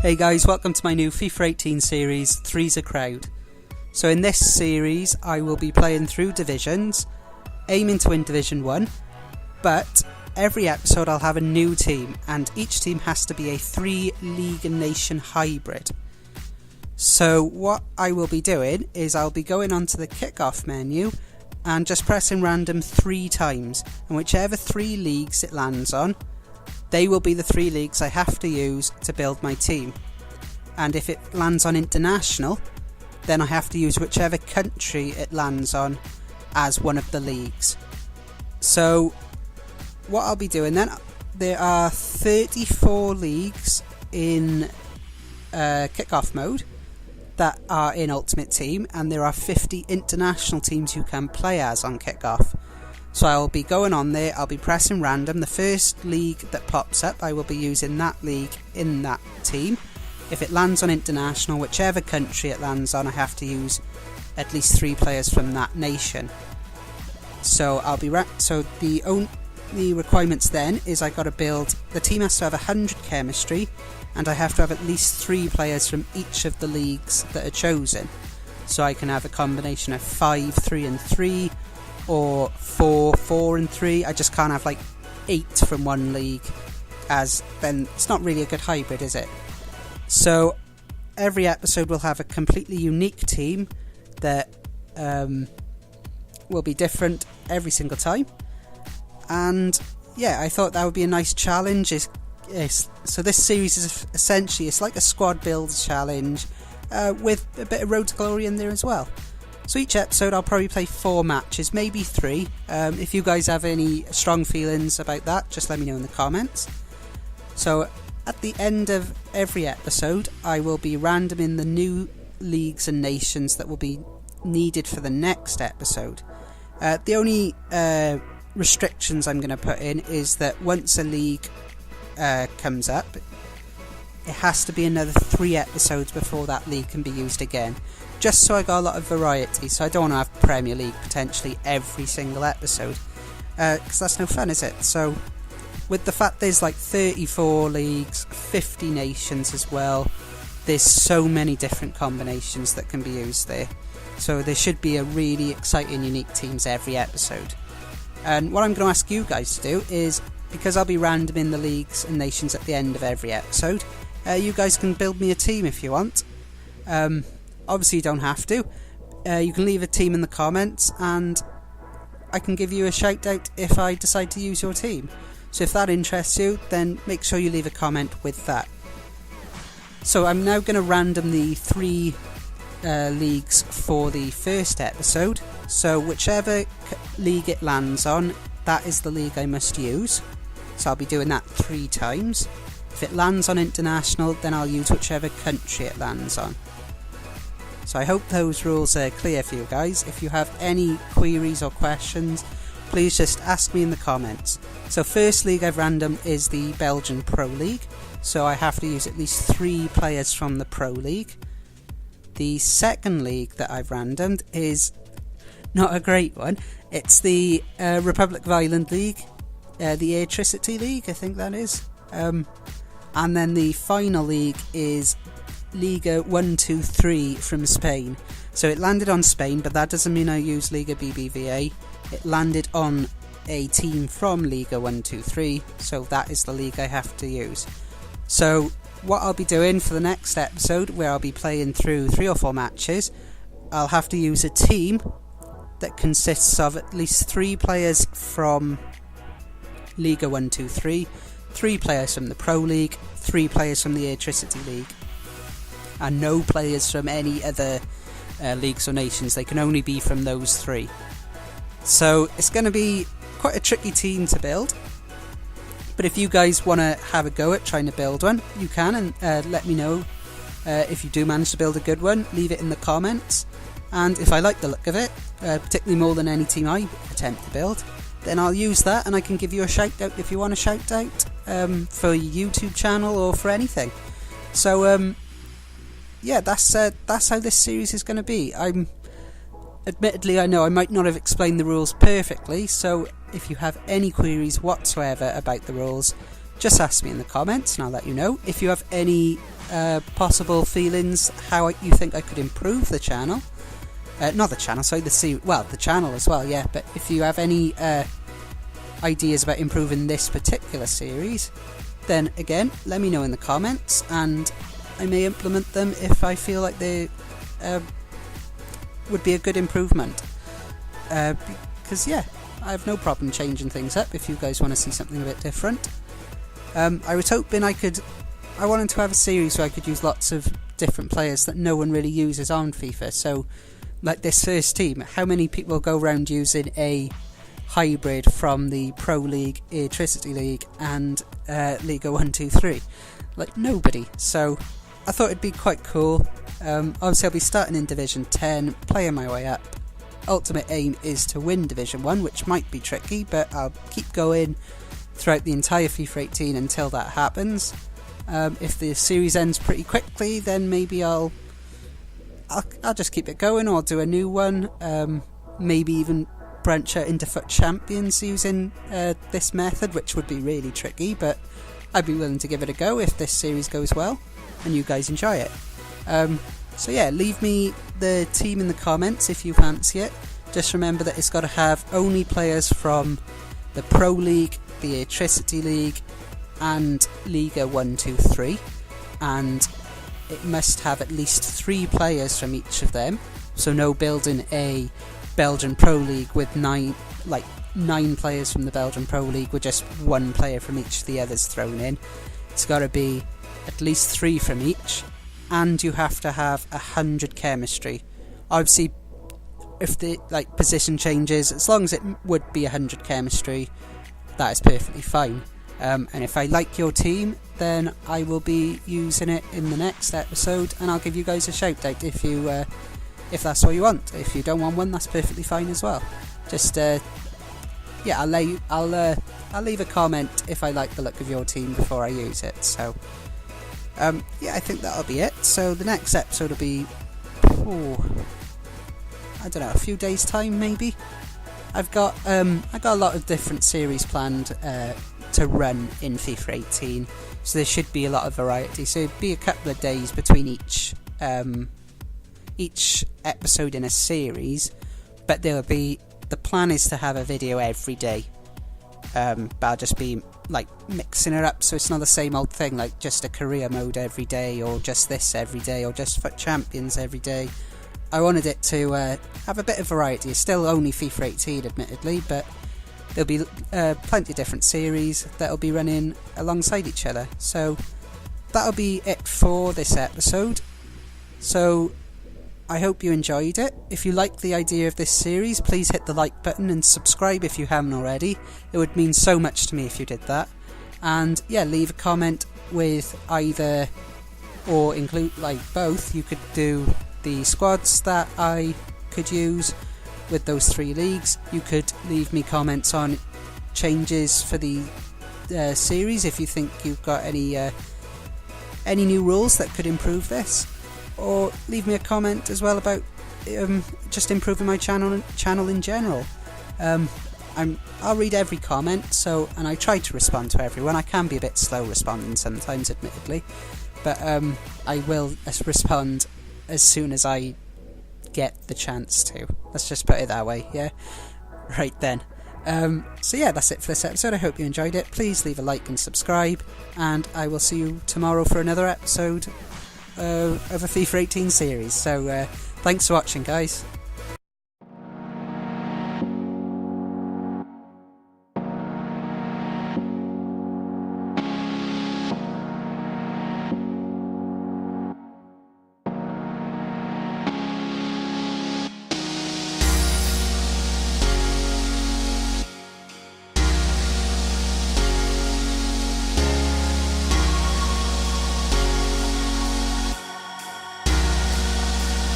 Hey guys, welcome to my new FIFA 18 series, Three's a Crowd. So in this series, I will be playing through divisions, aiming to win Division 1, but every episode I'll have a new team, and each team has to be a 3-league and nation hybrid. So what I will be doing is I'll be going onto the kickoff menu and just pressing random 3 times, and whichever 3 leagues it lands on, they will be the 3 leagues I have to use to build my team. And if it lands on international, then I have to use whichever country it lands on as one of the leagues. So what I'll be doing then, there are 34 leagues in kickoff mode that are in Ultimate Team, and there are 50 international teams you can play as on kickoff. So I'll be going on there, I'll be pressing random. The first league that pops up, I will be using that league in that team. If it lands on international, whichever country it lands on, I have to use at least 3 players from that nation. So I'll be so the only requirements then is I got to build. The team has to have 100 chemistry, and I have to have at least 3 players from each of the leagues that are chosen. So I can have a combination of 5, 3 and 3. Or 4, 4 and 3. I just can't have like 8 from one league, as then it's not really a good hybrid, is it? So every episode will have a completely unique team that will be different every single time. And yeah, I thought that would be a nice challenge. So this series is essentially, it's like a squad build challenge with a bit of Road to Glory in there as well. So each episode I'll probably play 4 matches, maybe 3. If you guys have any strong feelings about that, just let me know in the comments. So at the end of every episode, I will be randoming the new leagues and nations that will be needed for the next episode. The only restrictions I'm going to put in is that once a league comes up, it has to be another 3 episodes before that league can be used again. Just so I got a lot of variety, so I don't want to have Premier League potentially every single episode, because that's no fun, is it? So with the fact there's like 34 leagues, 50 nations as well, there's so many different combinations that can be used there. So there should be a really exciting, unique teams every episode. And what I'm going to ask you guys to do is, because I'll be randoming the leagues and nations at the end of every episode, you guys can build me a team if you want. Obviously you don't have to. You can leave a team in the comments, and I can give you a shout out if I decide to use your team. So if that interests you, then make sure you leave a comment with that. So I'm now going to random the 3 leagues for the first episode. So whichever league it lands on, that is the league I must use. So I'll be doing that 3 times. If it lands on international, then I'll use whichever country it lands on. So I hope those rules are clear for you guys. If you have any queries or questions, please just ask me in the comments. So first league I've randomed is the Belgian Pro League. So I have to use at least 3 players from the Pro League. The second league that I've randomed is not a great one. It's the Republic of Ireland League, the Airtricity League, I think that is. And then the final league is Liga 123 from Spain. So it landed on Spain, but that doesn't mean I use Liga BBVA. It landed on a team from Liga 123, so that is the league I have to use. So what I'll be doing for the next episode, where I'll be playing through 3 or 4 matches, I'll have to use a team that consists of at least 3 players from Liga 123, 3 players from the Pro League, 3 players from the Airtricity League, and no players from any other leagues or nations. They can only be from those 3. So it's going to be quite a tricky team to build, but if you guys want to have a go at trying to build one, you can, and let me know if you do manage to build a good one. Leave it in the comments, and if I like the look of it, particularly more than any team I attempt to build, then I'll use that, and I can give you a shout out if you want a shout out for your YouTube channel or for anything. So yeah, that's how this series is going to be. Admittedly, I know I might not have explained the rules perfectly, so if you have any queries whatsoever about the rules, just ask me in the comments and I'll let you know. If you have any possible feelings how you think I could improve the channel, not the channel, sorry, the channel as well, yeah, but if you have any ideas about improving this particular series, then again, let me know in the comments, and I may implement them if I feel like they would be a good improvement. Because yeah, I have no problem changing things up if you guys want to see something a bit different. I was hoping I wanted to have a series where I could use lots of different players that no one really uses on FIFA. So, like this first team, how many people go around using a hybrid from the Pro League, Electricity League, and Liga 1-2-3? Like, nobody. So, I thought it'd be quite cool. Obviously, I'll be starting in Division 10, playing my way up. Ultimate aim is to win Division 1, which might be tricky, but I'll keep going throughout the entire FIFA 18 until that happens. If the series ends pretty quickly, then maybe I'll just keep it going, or do a new one. Maybe even branch out into FUT Champions using this method, which would be really tricky, but I'd be willing to give it a go if this series goes well and you guys enjoy it. So yeah, leave me the team in the comments if you fancy it. Just remember that it's got to have only players from the Pro League, the Electricity League, and Liga 1-2-3, and it must have at least 3 players from each of them. So no building a Belgian Pro League with 9 players from the Belgian Pro League with just 1 player from each of the others thrown in. It's got to be at least 3 from each, and you have to have 100 chemistry. Obviously, if the position changes, as long as it would be 100 chemistry, that is perfectly fine. And if I like your team, then I will be using it in the next episode, and I'll give you guys a shout out if that's what you want. If you don't want one, that's perfectly fine as well. Just yeah, I'll leave a comment if I like the look of your team before I use it. So yeah, I think that'll be it. So the next episode will be, I don't know, a few days time maybe. I got a lot of different series planned to run in FIFA 18, so there should be a lot of variety. So it'd be a couple of days between each episode in a series, but the plan is to have a video every day. But I'll just be mixing it up, so it's not the same old thing, like just a career mode every day, or just this every day, or just FUT Champions every day. I wanted it to have a bit of variety. It's still only FIFA 18, admittedly, but there'll be plenty of different series that'll be running alongside each other. So that'll be it for this episode. So I hope you enjoyed it. If you like the idea of this series, please hit the like button and subscribe if you haven't already. It would mean so much to me if you did that. And yeah, leave a comment with either or include both. You could do the squads that I could use with those 3 leagues. You could leave me comments on changes for the series if you think you've got any new rules that could improve this, or leave me a comment as well about just improving my channel in general. I'll read every comment, and I try to respond to everyone. I can be a bit slow responding sometimes, admittedly, but I will respond as soon as I get the chance to. Let's just put it that way, yeah? Right then. So yeah, that's it for this episode. I hope you enjoyed it. Please leave a like and subscribe, and I will see you tomorrow for another episode of a FIFA 18 series. So thanks for watching, guys.